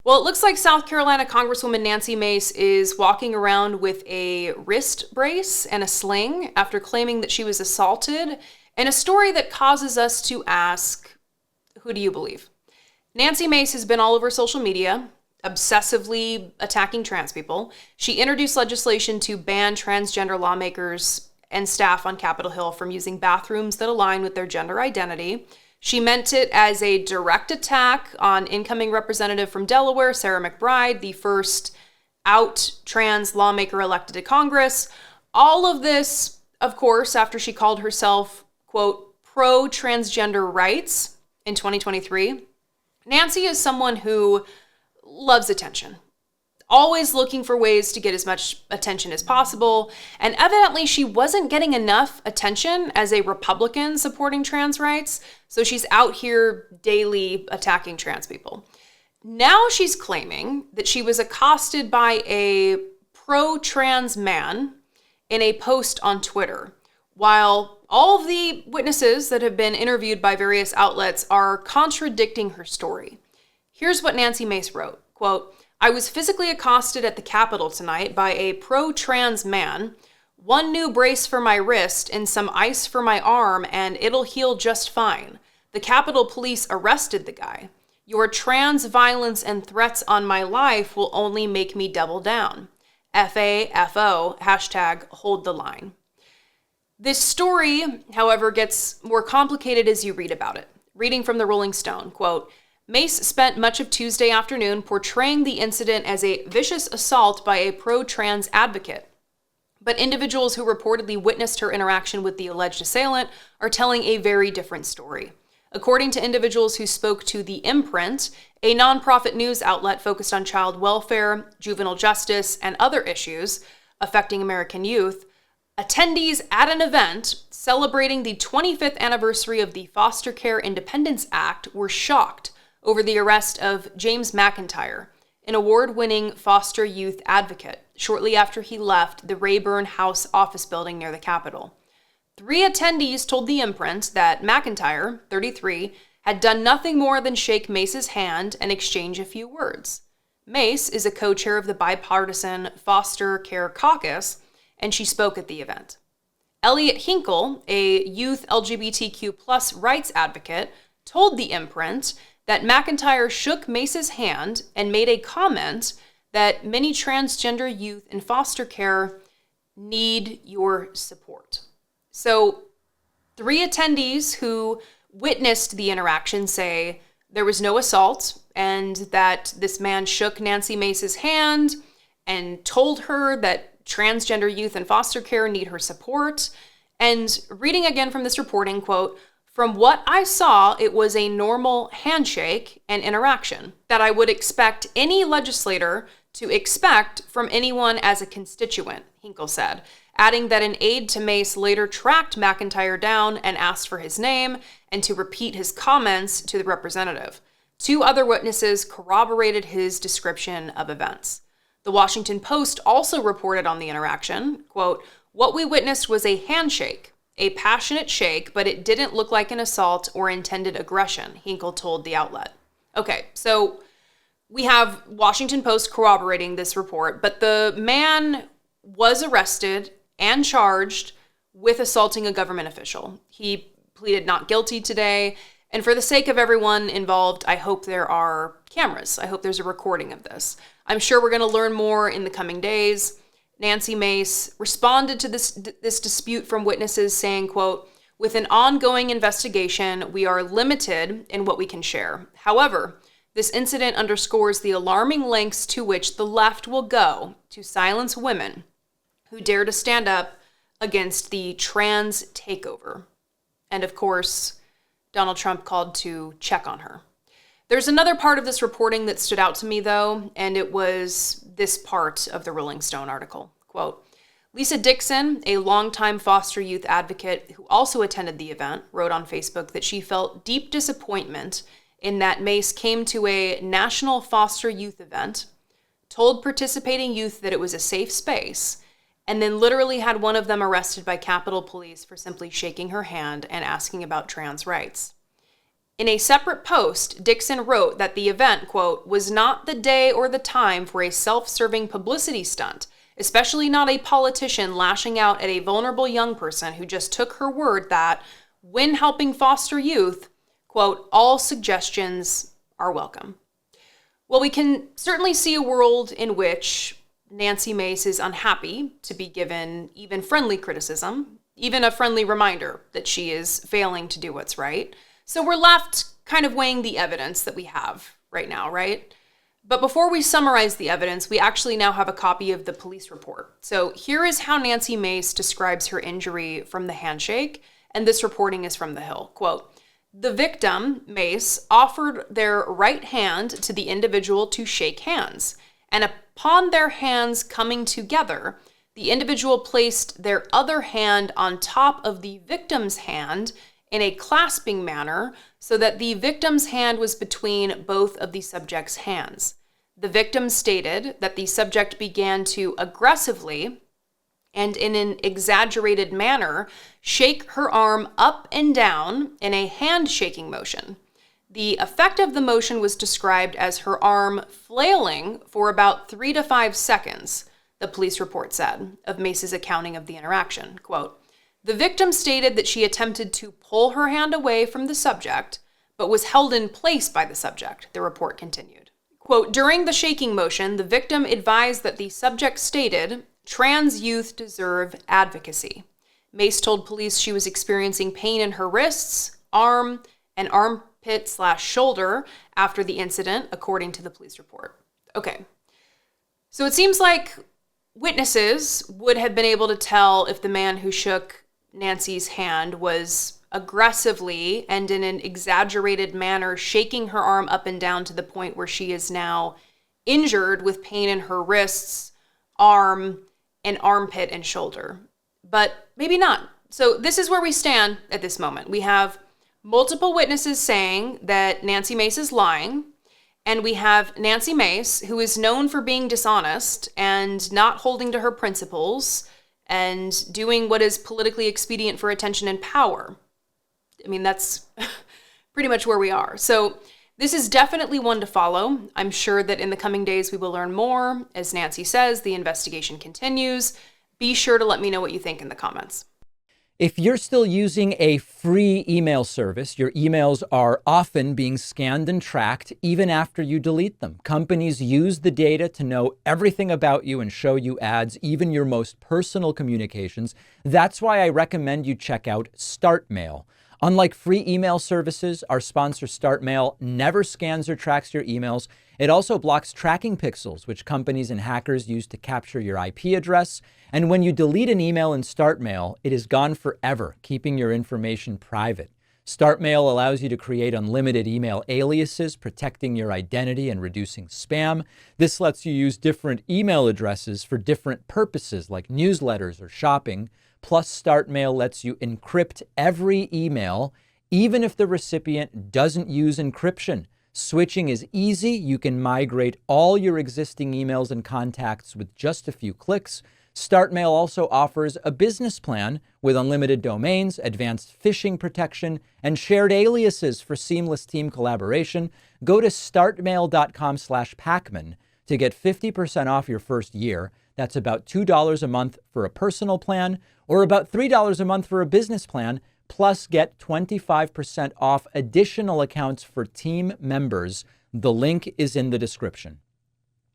Well, it looks like South Carolina Congresswoman Nancy Mace is walking around with a wrist brace and a sling after claiming that she was assaulted, in a story that causes us to ask, who do you believe? Nancy Mace has been all over social media, obsessively attacking trans people. She introduced legislation to ban transgender lawmakers and staff on Capitol Hill from using bathrooms that align with their gender identity. She meant it as a direct attack on incoming representative from Delaware, Sarah McBride, the first out trans lawmaker elected to Congress. All of this, of course, after she called herself, quote, pro-transgender rights in 2023. Nancy is someone who loves attention, always looking for ways to get as much attention as possible, and evidently she wasn't getting enough attention as a Republican supporting trans rights, so she's out here daily attacking trans people. Now she's claiming that she was accosted by a pro-trans man in a post on Twitter, while all of the witnesses that have been interviewed by various outlets are contradicting her story. Here's what Nancy Mace wrote, quote, "I was physically accosted at the Capitol tonight by a pro-trans man. One new brace for my wrist and some ice for my arm, and it'll heal just fine. The Capitol Police arrested the guy. Your trans violence and threats on my life will only make me double down. FAFO, hashtag hold the line." This story, however, gets more complicated as you read about it. Reading from the Rolling Stone, quote, "Mace spent much of Tuesday afternoon portraying the incident as a vicious assault by a pro-trans advocate. But individuals who reportedly witnessed her interaction with the alleged assailant are telling a very different story. According to individuals who spoke to The Imprint, a nonprofit news outlet focused on child welfare, juvenile justice, and other issues affecting American youth, attendees at an event celebrating the 25th anniversary of the Foster Care Independence Act were shocked over the arrest of James McIntyre, an award-winning foster youth advocate, shortly after he left the Rayburn House office building near the Capitol. 3 attendees told The Imprint that McIntyre, 33, had done nothing more than shake Mace's hand and exchange a few words. Mace is a co-chair of the bipartisan Foster Care Caucus, and she spoke at the event. Elliot Hinkle, a youth LGBTQ+ rights advocate, told The Imprint that McIntyre shook Mace's hand and made a comment that many transgender youth in foster care need your support. So 3 attendees who witnessed the interaction say there was no assault and that this man shook Nancy Mace's hand and told her that transgender youth in foster care need her support. And reading again from this reporting, quote, "From what I saw, it was a normal handshake and interaction that I would expect any legislator to expect from anyone as a constituent," Hinkle said, adding that an aide to Mace later tracked McIntyre down and asked for his name and to repeat his comments to the representative. 2 other witnesses corroborated his description of events. The Washington Post also reported on the interaction, quote, "What we witnessed was a handshake, a passionate shake, but it didn't look like an assault or intended aggression," Hinkle told the outlet. Okay, so we have Washington Post corroborating this report, but the man was arrested and charged with assaulting a government official. He pleaded not guilty today, and for the sake of everyone involved, I hope there are cameras. I hope there's a recording of this. I'm sure we're going to learn more in the coming days. Nancy Mace responded to this dispute from witnesses saying, quote, "With an ongoing investigation, we are limited in what we can share. However, this incident underscores the alarming lengths to which the left will go to silence women who dare to stand up against the trans takeover." And of course, Donald Trump called to check on her. There's another part of this reporting that stood out to me, though, and it was this part of the Rolling Stone article. Quote, "Lisa Dixon, a longtime foster youth advocate who also attended the event, wrote on Facebook that she felt deep disappointment in that Mace came to a national foster youth event, told participating youth that it was a safe space, and then literally had one of them arrested by Capitol Police for simply shaking her hand and asking about trans rights. In a separate post, Dixon wrote that the event, quote, was not the day or the time for a self-serving publicity stunt, especially not a politician lashing out at a vulnerable young person who just took her word that, when helping foster youth, quote, all suggestions are welcome. Well, we can certainly see a world in which Nancy Mace is unhappy to be given even friendly criticism, even a friendly reminder that she is failing to do what's right. So we're left kind of weighing the evidence that we have right now, right? But before we summarize the evidence, we actually now have a copy of the police report. So here is how Nancy Mace describes her injury from the handshake, and this reporting is from The Hill. Quote, the victim, Mace, offered their right hand to the individual to shake hands, and upon their hands coming together, the individual placed their other hand on top of the victim's hand in a clasping manner so that the victim's hand was between both of the subject's hands. The victim stated that the subject began to aggressively and in an exaggerated manner shake her arm up and down in a hand-shaking motion. The effect of the motion was described as her arm flailing for about 3 to 5 seconds, the police report said, of Mace's accounting of the interaction. Quote, the victim stated that she attempted to pull her hand away from the subject, but was held in place by the subject, the report continued. Quote, during the shaking motion, the victim advised that the subject stated, trans youth deserve advocacy. Mace told police she was experiencing pain in her wrists, arm, and armpit/shoulder after the incident, according to the police report. Okay, so it seems like witnesses would have been able to tell if the man who shook Nancy's hand was aggressively and in an exaggerated manner shaking her arm up and down to the point where she is now injured with pain in her wrists, arm, and armpit and shoulder. But maybe not. So this is where we stand at this moment. We have multiple witnesses saying that Nancy Mace is lying, and we have Nancy Mace, who is known for being dishonest and not holding to her principles and doing what is politically expedient for attention and power. I mean, that's pretty much where we are. So this is definitely one to follow. I'm sure that in the coming days we will learn more. As Nancy says, the investigation continues. Be sure to let me know what you think in the comments. If you're still using a free email service, your emails are often being scanned and tracked even after you delete them. Companies use the data to know everything about you and show you ads, even your most personal communications. That's why I recommend you check out StartMail. Unlike free email services, our sponsor StartMail never scans or tracks your emails. It also blocks tracking pixels, which companies and hackers use to capture your IP address. And when you delete an email in StartMail, it is gone forever, keeping your information private. StartMail allows you to create unlimited email aliases, protecting your identity and reducing spam. This lets you use different email addresses for different purposes, like newsletters or shopping. Plus, StartMail lets you encrypt every email, even if the recipient doesn't use encryption. Switching is easy. You can migrate all your existing emails and contacts with just a few clicks. StartMail also offers a business plan with unlimited domains, advanced phishing protection, and shared aliases for seamless team collaboration. Go to startmail.com/Pacman to get 50% off your first year. That's about $2 a month for a personal plan, or about $3 a month for a business plan, plus get 25% off additional accounts for team members. The link is in the description.